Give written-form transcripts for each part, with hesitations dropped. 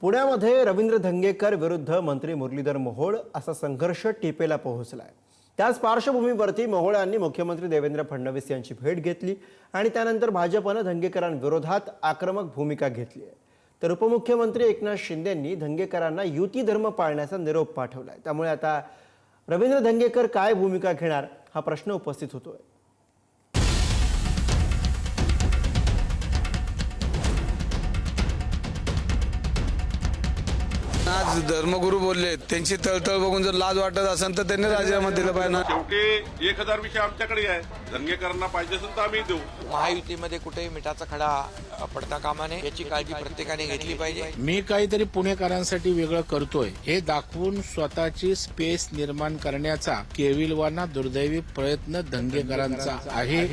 पुण्यामध्ये रवींद्र धंगेकर विरुद्ध मंत्री मुरलीधर मोहोळ असा संघर्ष टिपेला पोहोचलाय। त्याच पार्श्वभूमीवरती मोहोळ यांनी मुख्यमंत्री देवेंद्र फडणवीस यांची भेट घेतली आणि त्यानंतर भाजपने धंगेकरांविरोधात आक्रमक भूमिका घेतली आहे। तर उपमुख्यमंत्री एकनाथ शिंदेंनी धंगेकरांना युती धर्म पाळण्याचा निरोप पाठवलाय। त्यामुळे आता रवींद्र धंगेकर काय भूमिका घेणार हा प्रश्न उपस्थित होतोय। आज धर्मगुरू बोलले, त्यांची तळतळ बघून जर लाज वाटत असेल तर त्यांनी राजीनामा दिला पाहिजे ना। शेवटी 1000 विषय आमच्याकडे आहे, धंगेकरांना पाहिजे असेल तर आम्ही देऊ। महायुतीमध्ये कुठेही मिठाचा खडा पडता कामा नये याची काळजी प्रत्येकाने घेतली पाहिजे। मी काहीतरी पुणेकरांसाठी वेगळं करतोय हे दाखवून स्वतःची स्पेस निर्माण करण्याचा केविलवाना दुर्दैवी प्रयत्न धंगेकरांचा आहे।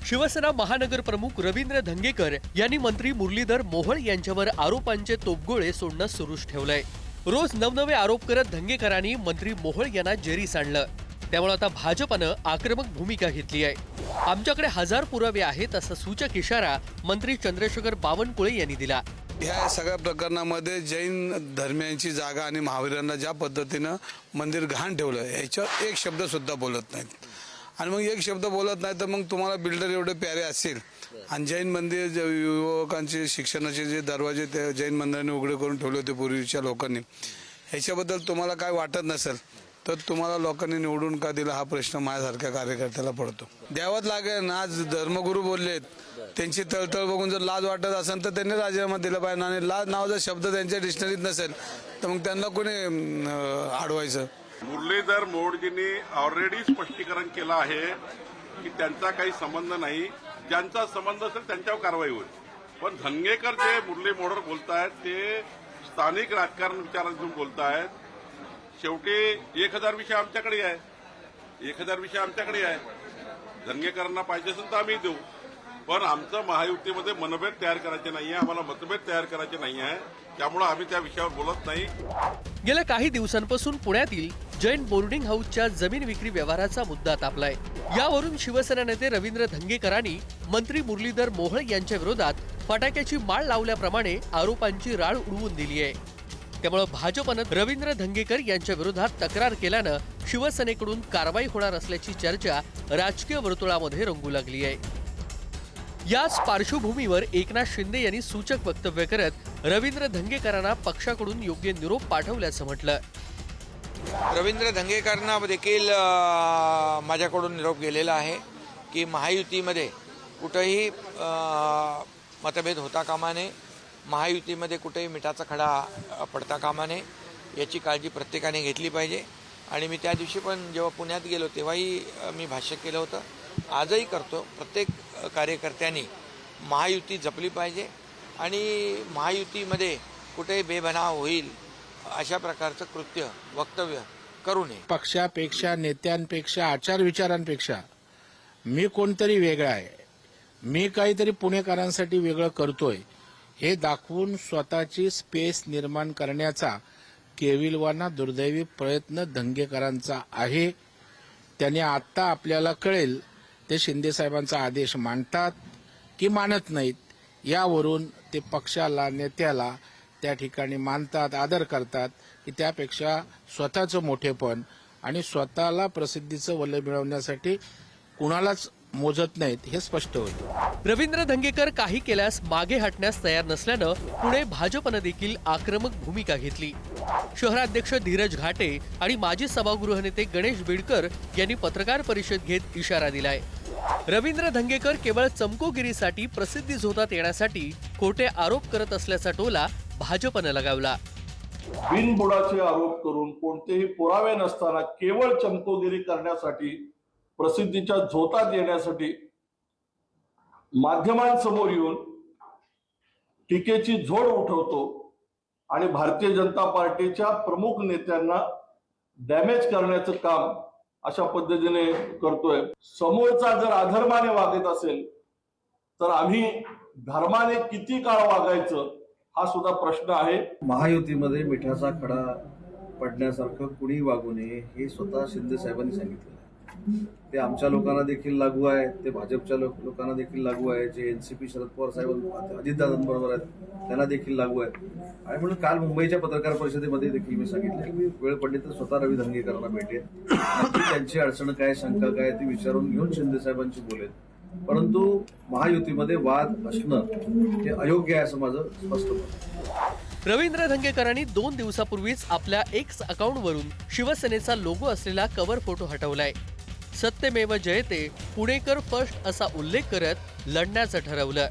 शिवसेना महानगर प्रमुख रवींद्र धंगेकर यांनी मंत्री मुरलीधर मोहोळ यांच्यावर आरोपांचे तोफगोळे सोडणं सुरूच ठेवलंय। रोज नवनवे आरोप करत धंगेकरांनी मंत्री मोहोळ यांना जेरीस आणलं। त्यामुळे आता भाजपनं आक्रमक भूमिका घेतली आहे। आमच्याकडे 1000 पुरावे आहेत असा सूचक इशारा मंत्री चंद्रशेखर बावनकुळे यांनी दिला। या सगळ्या प्रकरणामध्ये जैन धर्मियांची जागा आणि महावीरांना ज्या पद्धतीनं मंदिर घाण ठेवलं याच्यावर एक शब्द सुद्धा बोलत नाहीत। आणि मग एक शब्द बोलत नाही तर मग तुम्हाला बिल्डर एवढे प्यारे असतील आणि जैन मंदिर युवकांचे शिक्षणाचे जे दरवाजे ते जैन मंदिराने उघडे करून ठेवले होते पूर्वीच्या लोकांनी, ह्याच्याबद्दल तुम्हाला काय वाटत नसेल तर तुम्हाला लोकांनी निवडून का दिला हा प्रश्न माझ्यासारख्या कार्यकर्त्याला पडतो। द्यावंच लागेल। आज धर्मगुरू बोललेत, त्यांची तळतळ बघून जर लाज वाटत असेल तर त्यांनी राजीनामा दिला पाहिजे आणि लाज नावाचा शब्द त्यांच्या डिक्शनरीत नसेल तर मग त्यांना कोणी अडवायचं। मुरलीधर मोहोळजींनी ऑलरेडी स्पष्टीकरण केलं आहे की त्यांचा काही संबंध नाही, ज्यांचा संबंध असेल त्यांच्यावर कारवाई होईल। पण धंगेकर जे मुरली मोहोळ बोलतायत ते स्थानिक राजकारण विचारात घेऊन बोलतायत। शेवटी 1000 विषय आमच्याकडे आहे, 1000 विषय आमच्याकडे आहे, धंगेकरांना पाहिजे असेल तर आम्ही देऊ। पण आमचं महायुतीमध्ये मनभेद तयार करायचे नाहीये, आम्हाला मतभेद तयार करायचे नाही आहे, त्यामुळे आम्ही त्या विषयावर बोलत नाही। गेल्या काही दिवसांपासून पुण्यातील जैन बोर्डिंग हाऊसच्या जमीन विक्री व्यवहाराचा मुद्दा तापलाय। यावरून शिवसेना नेते रवींद्र धंगेकरांनी मंत्री मुरलीधर मोहोळ यांच्या विरोधात फटाक्याची माळ लावल्याप्रमाणे आरोपांची राळ उडवून दिली आहे। त्यामुळे भाजपनं रवींद्र धंगेकर यांच्या विरोधात तक्रार केल्यानं शिवसेनेकडून कारवाई होणार असल्याची चर्चा राजकीय वर्तुळामध्ये रंगू लागली आहे। याच पार्श्वभूमीवर एकनाथ शिंदे यांनी सूचक वक्तव्य करत रवींद्र धंगेकरांना पक्षाकडून योग्य निरोप पाठवल्याचं म्हटलं। रवींद्र धंगेकरांना देखील माझ्याकडून निरोप गेलेला आहे की महायुतीमध्ये कुठेही मतभेद होता कामा नये, महायुतीमध्ये कुठेही मिठाचा खडा पडता कामा नये याची काळजी प्रत्येकाने घेतली पाहिजे। आणि मी त्या दिवशी पण जेव्हा पुण्यात गेलो तेव्हाही मी भाष्य केलं होतं, आजही करतो। प्रत्येक कार्यकर्त्यांनी महायुती जपली पाहिजे आणि महायुतीमध्ये कुठेही बेबनाव होईल अशा प्रकारचं कृत्य वक्तव्य करू नये। पक्षापेक्षा नेत्यांपेक्षा आचार विचारांपेक्षा मी कोणतरी वेगळा आहे, मी काहीतरी पुणेकरांसाठी वेगळं करतोय हे दाखवून स्वतःची स्पेस निर्माण करण्याचा केविलवाना दुर्दैवी प्रयत्न धंगेकरांचा आहे। त्याने आत्ता आपल्याला कळेल ते शिंदे साहेबांचा आदेश मानतात की मानत नाहीत, यावरून ते पक्षाला नेत्याला त्या ठिकाणी मानतात, आदर करतात की त्यापेक्षा स्वतःचं मोठेपण आणि स्वतःला प्रसिद्धीचं वलय मिळवण्यासाठी कुणालाच मोजत नाहीत हे स्पष्ट होईल। रवींद्र धंगेकर काही केल्यास मागे हटण्यास तयार नसल्यानं पुणे भाजपनं देखील आक्रमक भूमिका घेतली। शहराध्यक्ष धीरज घाटे आणि माजी सभागृह नेते गणेश बिडकर यांनी पत्रकार परिषद घेत इशारा दिलाय। रवींद्र धंगेकर केवळ चमकोगिरीसाठी प्रसिद्धी झोतात येण्यासाठी खोटे आरोप करत असल्याचा टोला भाजपनं लगावला। बिनबुडाचे आरोप करून कोणतेही पुरावे नसताना केवळ चमकोगिरी करण्यासाठी, प्रसिद्धीच्या झोतात येण्यासाठी माध्यमांसमोर येऊन टीकेची झोड उठवतो आणि भारतीय जनता पार्टीच्या प्रमुख नेत्यांना डॅमेज करण्याचं काम अशा पद्धतीने करतोय। समोरचा जर अधर्माने वागत असेल तर आम्ही धर्माने किती काळ वागायचं हा सुद्धा प्रश्न आहे। महायुतीमध्ये मिठाचा खडा पडण्यासारखं कुणी वागू नये हे स्वतः शिंदे साहेबांनी सांगितलं। ते आमच्या लोकांना देखील लागू आहे, ते भाजपच्या लोकांना देखील लागू आहे, जे एनसीपी शरद पवार साहेब अजितदादांबरोबर आहेत त्यांना देखील लागू आहे. आणि म्हणून काल मुंबईच्या पत्रकार परिषदेमध्ये देखील मी सांगितलं की वेळ पडली तर स्वतः रवी धंगेकरांना भेटेल, नक्की त्यांची अडचण काय, शंका काय ती विचारून घेऊन शिंदे साहेबांची बोलेल. परंतु महायुतीमध्ये वाद असणं हे अयोग्य आहे असं माझं स्पष्ट मत आहे. रवींद्र धंगेकरांनी 2 दिवसापूर्वीच आपल्या एक्स अकाउंटवरून शिवसेनेचा लोगो असलेला कव्हर फोटो हटवलाय. सत्यमेव जयते, पुणेकर फर्स्ट असा उल्लेख करत लढण्याचं ठरवलं.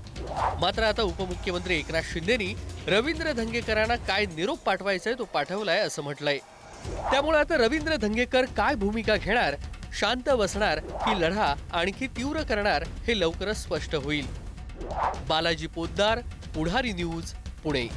मात्र आता उपमुख्यमंत्री एकनाथ शिंदेनी रवींद्र धंगेकरांना काय निरोप पाठवायचाय तो पाठवलाय असं म्हटलंय. त्यामुळे आता रवींद्र धंगेकर काय भूमिका घेणार, शांत बसणार की लढा आणखी तीव्र करणार हे लवकरच स्पष्ट होईल. बालाजी पोद्दार, पुढारी न्यूज, पुणे.